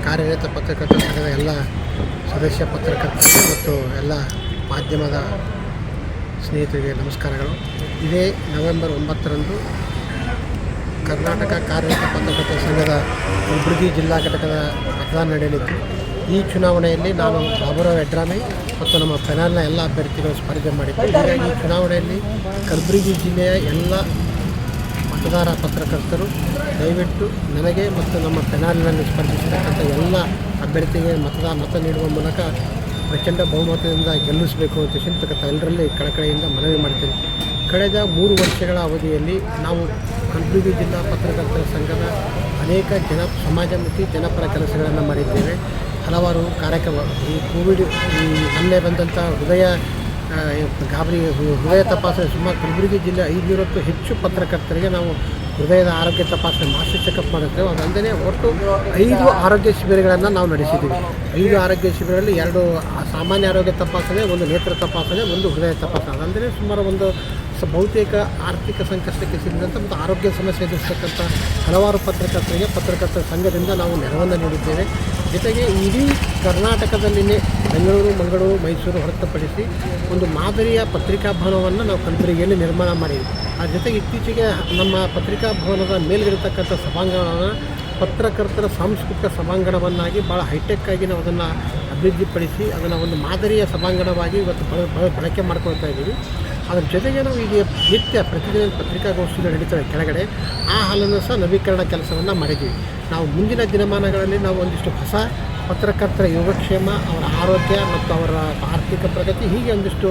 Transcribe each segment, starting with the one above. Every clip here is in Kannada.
ಕಾರ್ಯನಿರತ ಪತ್ರಕರ್ತರ ಸಂಘದ ಎಲ್ಲ ಸದಸ್ಯ ಪತ್ರಕರ್ತರಿಗೆ ಮತ್ತು ಎಲ್ಲ ಮಾಧ್ಯಮದ ಸ್ನೇಹಿತರಿಗೆ ನಮಸ್ಕಾರಗಳು. ಇದೇ ನವೆಂಬರ್ 9ರಂದು ಕರ್ನಾಟಕ ಕಾರ್ಯನಿರತ ಪತ್ರಕರ್ತರ ಸಂಘದ ಕಲಬುರಗಿ ಜಿಲ್ಲಾ ಘಟಕದ ಮತದಾನ ನಡೆಯಲಿದ್ದು, ಈ ಚುನಾವಣೆಯಲ್ಲಿ ನಾನು ಬಾಬುರಾವ್ ಯಡ್ರಾಮಿ ಮತ್ತು ನಮ್ಮ ಪೆನಾಲ್ನ ಎಲ್ಲ ಅಭ್ಯರ್ಥಿಗಳು ಸ್ಪರ್ಧೆ ಮಾಡಿದ್ದು. ಹೀಗಾಗಿ ಈ ಚುನಾವಣೆಯಲ್ಲಿ ಕಲಬುರಗಿ ಜಿಲ್ಲೆಯ ಎಲ್ಲ ಮತದಾರ ಪತ್ರಕರ್ತರು ದಯವಿಟ್ಟು ನನಗೆ ಮತ್ತು ನಮ್ಮ ಪೆನಾಲ್ನಲ್ಲಿ ಸ್ಪರ್ಧಿಸತಕ್ಕಂಥ ಎಲ್ಲ ಅಭ್ಯರ್ಥಿಗೆ ಮತ ನೀಡುವ ಮೂಲಕ ಪ್ರಚಂಡ ಬಹುಮತದಿಂದ ಗೆಲ್ಲಿಸಬೇಕು ಅಂತ ಚಿಂತಕತ್ತ ಎಲ್ಲರಲ್ಲಿ ಕಳಕಳಿಯಿಂದ ಮನವಿ ಮಾಡ್ತೀನಿ. ಕಳೆದ 3 ವರ್ಷಗಳ ಅವಧಿಯಲ್ಲಿ ನಾವು ಕಲಬುರಗಿ ಜಿಲ್ಲಾ ಪತ್ರಕರ್ತರ ಸಂಘದ ಅನೇಕ ಸಮಾಜಮುಖಿ ಜನಪರ ಕೆಲಸಗಳನ್ನು ಮಾಡಿದ್ದೇವೆ. ಹಲವಾರು ಕಾರ್ಯಕ್ರಮ, ಈ ಕೋವಿಡ್ ಮೊನ್ನೆ ಬಂದಂಥ ಹೃದಯ ತಪಾಸಣೆ ಸುಮಾರು ಕಲಬುರಗಿ ಜಿಲ್ಲೆ 500ಕ್ಕೂ ಹೆಚ್ಚು ಪತ್ರಕರ್ತರಿಗೆ ನಾವು ಹೃದಯದ ಆರೋಗ್ಯ ತಪಾಸಣೆ ಮಾಸ್ಟರ್ ಚೆಕಪ್ ಮಾಡಿರ್ತೇವೆ. ಅದಲ್ಲದೆ ಒಟ್ಟು 5 ಆರೋಗ್ಯ ಶಿಬಿರಗಳನ್ನು ನಾವು ನಡೆಸಿದ್ದೀವಿ. 5 ಆರೋಗ್ಯ ಶಿಬಿರಗಳಲ್ಲಿ 2 ಸಾಮಾನ್ಯ ಆರೋಗ್ಯ ತಪಾಸಣೆ, 1 ನೇತ್ರ ತಪಾಸಣೆ, 1 ಹೃದಯ ತಪಾಸಣೆ. ಅದಲ್ಲದೆ ಸುಮಾರು ಒಂದು ಬಹುತೇಕ ಆರ್ಥಿಕ ಸಂಕಷ್ಟಕ್ಕೆ ಸಿಕ್ಕಿದಂಥ ಮತ್ತು ಆರೋಗ್ಯ ಸಮಸ್ಯೆ ಎದುರಿಸ್ತಕ್ಕಂಥ ಹಲವಾರು ಪತ್ರಕರ್ತರಿಗೆ ಪತ್ರಕರ್ತರ ಸಂಘದಿಂದ ನಾವು ನೆರವನ್ನು ನೀಡಿದ್ದೇವೆ. ಜೊತೆಗೆ ಇಡೀ ಕರ್ನಾಟಕದಲ್ಲಿನೇ ಬೆಂಗಳೂರು, ಮಂಗಳೂರು, ಮೈಸೂರು ಹೊರತುಪಡಿಸಿ ಒಂದು ಮಾದರಿಯ ಪತ್ರಿಕಾ ಭವನವನ್ನು ನಾವು ಕಲಬುರಗಿಯಲ್ಲಿ ನಿರ್ಮಾಣ ಮಾಡಿದ್ವಿ. ಆ ಜೊತೆಗೆ ಇತ್ತೀಚೆಗೆ ನಮ್ಮ ಪತ್ರಿಕಾ ಭವನದ ಮೇಲ್ಗಿರತಕ್ಕಂಥ ಸಭಾಂಗಣವನ್ನು ಪತ್ರಕರ್ತರ ಸಾಂಸ್ಕೃತಿಕ ಸಭಾಂಗಣವನ್ನಾಗಿ ಭಾಳ ಹೈಟೆಕ್ ಆಗಿ ನಾವು ಅದನ್ನು ಅಭಿವೃದ್ಧಿಪಡಿಸಿ ಅದನ್ನು ಒಂದು ಮಾದರಿಯ ಸಭಾಂಗಣವಾಗಿ ಇವತ್ತು ಬಳಕೆ ಮಾಡ್ಕೊಳ್ತಾ ಇದ್ದೀವಿ. ಅದರ ಜೊತೆಗೆ ನಾವು ಈಗ ನಿತ್ಯ ಪ್ರತಿದಿನ ಪತ್ರಿಕಾಗೋಷ್ಠಿಗಳು ನಡೀತವೆ ಕೆಳಗಡೆ, ಆ ಹಾಲನ್ನು ಸಹ ನವೀಕರಣ ಕೆಲಸವನ್ನು ಮಾಡಿದ್ದೀವಿ. ನಾವು ಮುಂದಿನ ದಿನಮಾನಗಳಲ್ಲಿ ನಾವು ಒಂದಿಷ್ಟು ಹೊಸ ಪತ್ರಕರ್ತರ ಯೋಗಕ್ಷೇಮ, ಅವರ ಆರೋಗ್ಯ ಮತ್ತು ಅವರ ಆರ್ಥಿಕ ಪ್ರಗತಿ, ಹೀಗೆ ಒಂದಿಷ್ಟು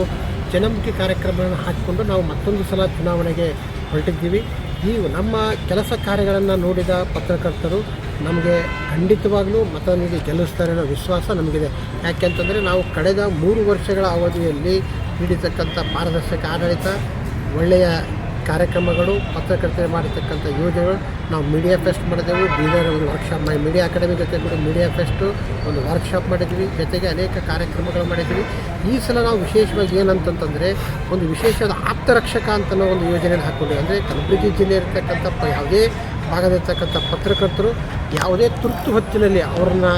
ಜನಮುಖಿ ಕಾರ್ಯಕ್ರಮಗಳನ್ನು ಹಾಕಿಕೊಂಡು ನಾವು ಮತ್ತೊಂದು ಸಲ ಚುನಾವಣೆಗೆ ಹೊರಟಿದ್ದೀವಿ. ಈ ನಮ್ಮ ಕೆಲಸ ಕಾರ್ಯಗಳನ್ನು ನೋಡಿದ ಪತ್ರಕರ್ತರು ನಮಗೆ ಖಂಡಿತವಾಗಲೂ ಮತ ನೀಡಿ ಗೆಲ್ಲಿಸ್ತಾರೆ ಅನ್ನೋ ವಿಶ್ವಾಸ ನಮಗಿದೆ. ಯಾಕೆಂತಂದರೆ ನಾವು ಕಳೆದ 3 ವರ್ಷಗಳ ಅವಧಿಯಲ್ಲಿ ನೀಡಿರ್ತಕ್ಕಂಥ ಪಾರದರ್ಶಕ ಆಡಳಿತ, ಒಳ್ಳೆಯ ಕಾರ್ಯಕ್ರಮಗಳು, ಪತ್ರಕರ್ತರು ಮಾಡಿರ್ತಕ್ಕಂಥ ಯೋಜನೆಗಳು, ನಾವು ಮೀಡಿಯಾ ಫೆಸ್ಟ್ ಮಾಡಿದೆವು. ಬೀದರ್ ಒಂದು ವರ್ಕ್ಶಾಪ್ ಮೀಡಿಯಾ ಅಕಾಡೆಮಿ ಜೊತೆ ಕೂಡ ಮೀಡಿಯಾ ಫೆಸ್ಟು ಒಂದು ವರ್ಕ್ಶಾಪ್ ಮಾಡಿದ್ವಿ. ಜೊತೆಗೆ ಅನೇಕ ಕಾರ್ಯಕ್ರಮಗಳು ಮಾಡಿದ್ವಿ. ಈ ಸಲ ನಾವು ವಿಶೇಷವಾಗಿ ಏನಂತಂದರೆ ಒಂದು ವಿಶೇಷವಾದ ಆಪ್ತರಕ್ಷಕ ಅಂತ ಒಂದು ಯೋಜನೆಯನ್ನು ಹಾಕ್ಕೊಂಡಿವಿ. ಅಂದರೆ ಕಲಬುರಗಿ ಜಿಲ್ಲೆ ಇರತಕ್ಕಂಥ ಯಾವುದೇ ಭಾಗದಿರ್ತಕ್ಕಂಥ ಪತ್ರಕರ್ತರು ಯಾವುದೇ ತುರ್ತು ಹೊತ್ತಿನಲ್ಲಿ ಅವ್ರನ್ನ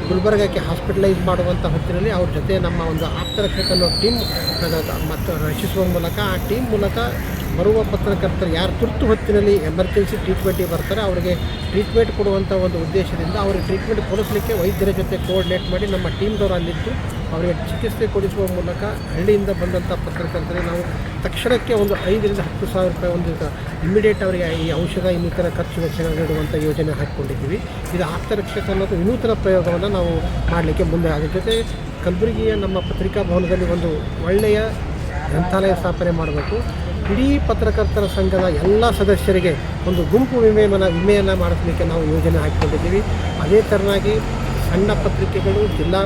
ಗುಲ್ಬರ್ಗಕ್ಕೆ ಹಾಸ್ಪಿಟಲೈಸ್ ಮಾಡುವಂಥ ಹೊತ್ತಿನಲ್ಲಿ ಅವ್ರ ಜೊತೆ ನಮ್ಮ ಒಂದು ಆಪ್ತರಕ್ಷಕ ಅನ್ನೋ ಟೀಮ್ ಮತ್ತು ರಚಿಸುವ ಮೂಲಕ ಆ ಟೀಮ್ ಮೂಲಕ ಬರುವ ಪತ್ರಕರ್ತರು ಯಾರು ತುರ್ತು ಹೊತ್ತಿನಲ್ಲಿ ಎಮರ್ಜೆನ್ಸಿ ಟ್ರೀಟ್ಮೆಂಟಿಗೆ ಬರ್ತಾರೆ ಅವರಿಗೆ ಟ್ರೀಟ್ಮೆಂಟ್ ಕೊಡುವಂಥ ಒಂದು ಉದ್ದೇಶದಿಂದ ಅವರಿಗೆ ಟ್ರೀಟ್ಮೆಂಟ್ ಕೊಡಿಸಲಿಕ್ಕೆ ವೈದ್ಯರ ಜೊತೆ ಕೋಆರ್ಡಿನೇಟ್ ಮಾಡಿ ನಮ್ಮ ಟೀಮ್ದವರು ಅಲ್ಲಿದ್ದು ಅವರಿಗೆ ಚಿಕಿತ್ಸೆ ಕೊಡಿಸುವ ಮೂಲಕ ಹಳ್ಳಿಯಿಂದ ಬಂದಂಥ ಪತ್ರಕರ್ತರಿಗೆ ನಾವು ತಕ್ಷಣಕ್ಕೆ ಒಂದು 5 ರಿಂದ 10 ಸಾವಿರ ರೂಪಾಯಿ ಒಂದು ಇಮಿಡಿಯೇಟ್ ಅವರಿಗೆ ಈ ಔಷಧ ಇನ್ನಿತರ ಖರ್ಚು ವೆಚ್ಚಗಳು ನೀಡುವಂಥ ಯೋಜನೆ ಹಾಕ್ಕೊಂಡಿದ್ದೀವಿ. ಇದು ಆಪ್ತರಕ್ಷಕ ಅನ್ನೋದು ವಿನೂತನ ಪ್ರಯೋಗವನ್ನು ನಾವು ಮಾಡಲಿಕ್ಕೆ ಮುಂದೆ. ಅದರ ಜೊತೆ ಕಲಬುರಗಿಯ ನಮ್ಮ ಪತ್ರಿಕಾ ಭವನದಲ್ಲಿ ಒಂದು ಒಳ್ಳೆಯ ಗ್ರಂಥಾಲಯ ಸ್ಥಾಪನೆ ಮಾಡಬೇಕು. ಇಡೀ ಪತ್ರಕರ್ತರ ಸಂಘದ ಎಲ್ಲ ಸದಸ್ಯರಿಗೆ ಒಂದು ಗುಂಪು ವಿಮೆಯನ್ನು ಮಾಡಿಸಲಿಕ್ಕೆ ನಾವು ಯೋಜನೆ ಹಾಕಿಕೊಂಡಿದ್ದೀವಿ. ಅದೇ ಥರನಾಗಿ ಸಣ್ಣ ಪತ್ರಿಕೆಗಳು, ಜಿಲ್ಲಾ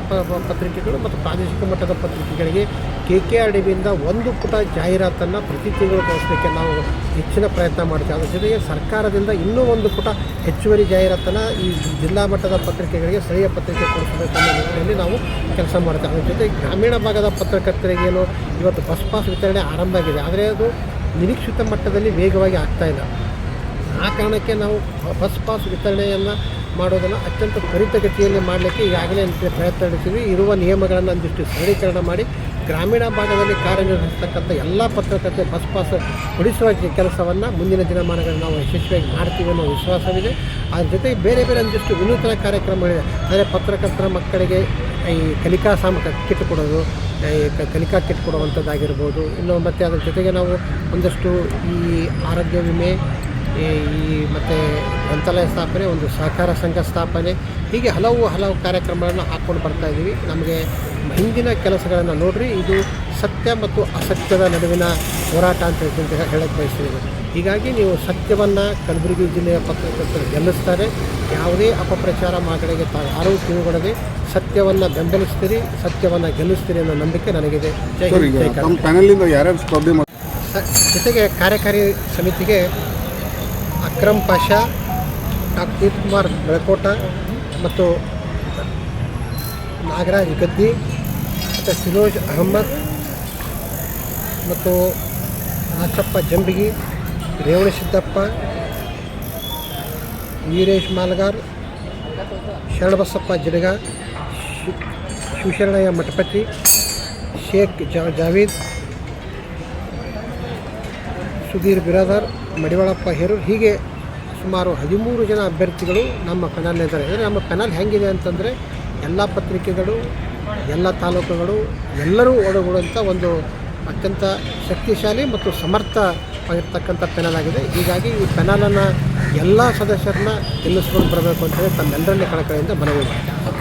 ಪತ್ರಿಕೆಗಳು ಮತ್ತು ಪ್ರಾದೇಶಿಕ ಮಟ್ಟದ ಪತ್ರಿಕೆಗಳಿಗೆ KKRDBಯಿಂದ 1 ಪುಟ ಜಾಹೀರಾತನ್ನು ಪ್ರತಿ ತಿಂಗಳು ಕಳಿಸಲಿಕ್ಕೆ ನಾವು ಹೆಚ್ಚಿನ ಪ್ರಯತ್ನ ಮಾಡ್ತೀವಿ. ಅದರ ಜೊತೆಗೆ ಸರ್ಕಾರದಿಂದ ಇನ್ನೂ 1 ಪುಟ ಹೆಚ್ಚುವರಿ ಜಾಹೀರಾತನ್ನು ಈ ಜಿಲ್ಲಾ ಮಟ್ಟದ ಪತ್ರಿಕೆಗಳಿಗೆ ಸ್ಥಳೀಯ ಪತ್ರಿಕೆ ಕೊಡಿಸಬೇಕು ಅನ್ನೋ ನಿಟ್ಟಿನಲ್ಲಿ ನಾವು ಕೆಲಸ ಮಾಡ್ತೇವೆ. ಅದರ ಜೊತೆಗೆ ಗ್ರಾಮೀಣ ಭಾಗದ ಪತ್ರಕರ್ತರಿಗೇನು ಇವತ್ತು ಬಸ್ ಪಾಸ್ ವಿತರಣೆ ಆರಂಭ ಆಗಿದೆ, ಆದರೆ ಅದು ನಿರೀಕ್ಷಿತ ಮಟ್ಟದಲ್ಲಿ ವೇಗವಾಗಿ ಆಗ್ತಾಯಿಲ್ಲ. ಆ ಕಾರಣಕ್ಕೆ ನಾವು ಬಸ್ ಪಾಸ್ ವಿತರಣೆಯನ್ನು ಮಾಡೋದನ್ನು ಅತ್ಯಂತ ತ್ವರಿತಗತಿಯಲ್ಲಿ ಮಾಡಲಿಕ್ಕೆ ಈಗಾಗಲೇ ಪ್ರಯತ್ನ ನಡೆಸಿದ್ವಿ. ಇರುವ ನಿಯಮಗಳನ್ನು ಒಂದಿಷ್ಟು ಸರಳೀಕರಣ ಮಾಡಿ ಗ್ರಾಮೀಣ ಭಾಗದಲ್ಲಿ ಕಾರ್ಯನಿರ್ವಹಿಸ್ತಕ್ಕಂಥ ಎಲ್ಲ ಪತ್ರಕರ್ತರ ಬಸ್ ಪಾಸ್ ಕೊಡಿಸುವ ಕೆಲಸವನ್ನು ಮುಂದಿನ ದಿನಮಾನಗಳಲ್ಲಿ ನಾವು ಯಶಸ್ವಿಯಾಗಿ ಮಾಡ್ತೀವಿ ಅನ್ನೋ ವಿಶ್ವಾಸವಿದೆ. ಅದ್ರ ಜೊತೆಗೆ ಬೇರೆ ಒಂದಿಷ್ಟು ವಿನೂತನ ಕಾರ್ಯಕ್ರಮಗಳಿವೆ. ಅಂದರೆ ಪತ್ರಕರ್ತರ ಮಕ್ಕಳಿಗೆ ಈ ಕಲಿಕಾ ಕಿಟ್ ಕೊಡೋದು, ಕಲಿಕಾ ಕಿಟ್ ಕೊಡುವಂಥದ್ದಾಗಿರ್ಬೋದು. ಇನ್ನು ಮತ್ತು ಅದ್ರ ಜೊತೆಗೆ ನಾವು ಒಂದಷ್ಟು ಈ ಆರೋಗ್ಯ ವಿಮೆ, ಈ ಮತ್ತು ಗ್ರಂಥಾಲಯ ಸ್ಥಾಪನೆ, ಒಂದು ಸಹಕಾರ ಸಂಘ ಸ್ಥಾಪನೆ, ಹೀಗೆ ಹಲವು ಕಾರ್ಯಕ್ರಮಗಳನ್ನು ಹಾಕ್ಕೊಂಡು ಬರ್ತಾಯಿದ್ದೀವಿ. ನಮಗೆ ಹಿಂದಿನ ಕೆಲಸಗಳನ್ನು ನೋಡಿರಿ, ಇದು ಸತ್ಯ ಮತ್ತು ಅಸತ್ಯದ ನಡುವಿನ ಹೋರಾಟ ಅಂತ ಹೇಳಕ್ಕೆ ಬಯಸ್ತೀನಿ. ಹೀಗಾಗಿ ನೀವು ಸತ್ಯವನ್ನು ಕಲಬುರಗಿ ಜಿಲ್ಲೆಯ ಪತ್ರಕರ್ತರು ಗೆಲ್ಲಿಸ್ತಾರೆ. ಯಾವುದೇ ಅಪಪ್ರಚಾರ ಮಾತುಗಳಿಗೆ ಯಾರೂ ಕಿವಿಗೊಡದೆ ಸತ್ಯವನ್ನು ಬೆಂಬಲಿಸ್ತೀರಿ, ಸತ್ಯವನ್ನು ಗೆಲ್ಲಿಸ್ತೀರಿ ಅನ್ನೋ ನಂಬಿಕೆ ನನಗಿದೆ. ಜೊತೆಗೆ ಕಾರ್ಯಕಾರಿ ಸಮಿತಿಗೆ ಅಕ್ರಮ್ ಪಾಷಾ, ಡಾಕ್ಟರ್ ಕುಮಾರ್ ಬೆಳಕೋಟ ಮತ್ತು ನಾಗರಾಜ್ ಗದ್ದಿ ಮತ್ತು ಫಿರೋಜ್ ಅಹಮ್ಮದ್ ಮತ್ತು ನಾಚಪ್ಪ ಜಂಬಿಗಿ, ರೇವಣ ಸಿದ್ದಪ್ಪ, ವೀರೇಶ್ ಮಾಲ್ಗಾರ್, ಶರಣಬಸಪ್ಪ ಜಿಡಗ, ಶಿವಶರಣಯ್ಯ ಮಠಪತಿ, ಶೇಖ್ ಜಾವೀದ್, ಸುಧೀರ್ ಬಿರಾದರ್, ಮಡಿವಾಳಪ್ಪ ಹೇರೂರ್, ಹೀಗೆ ಸುಮಾರು 13 ಜನ ಅಭ್ಯರ್ಥಿಗಳು ನಮ್ಮ ಪೆನಲ್ನಿದ್ದಾರೆ. ಅಂದರೆ ನಮ್ಮ ಪೆನಲ್ ಹೆಂಗಿದೆ ಅಂತಂದರೆ ಎಲ್ಲ ಪತ್ರಿಕೆಗಳು, ಎಲ್ಲ ತಾಲೂಕುಗಳು ಎಲ್ಲರೂ ಒಳಗೊಳ್ಳುವಂಥ ಒಂದು ಅತ್ಯಂತ ಶಕ್ತಿಶಾಲಿ ಮತ್ತು ಸಮರ್ಥವಾಗಿರ್ತಕ್ಕಂಥ ಪೆನಲ್ ಆಗಿದೆ. ಹೀಗಾಗಿ ಈ ಪೆನಲನ್ನು ಎಲ್ಲ ಸದಸ್ಯರನ್ನ ಗೆಲ್ಲಿಸ್ಕೊಂಡು ಬರಬೇಕು ಅಂತೇಳಿ ತಮ್ಮೆಲ್ಲರಲ್ಲಿ ಕಳಕಳಿಯಿಂದ ಮನವಿ ಮಾಡ್ತಾರೆ.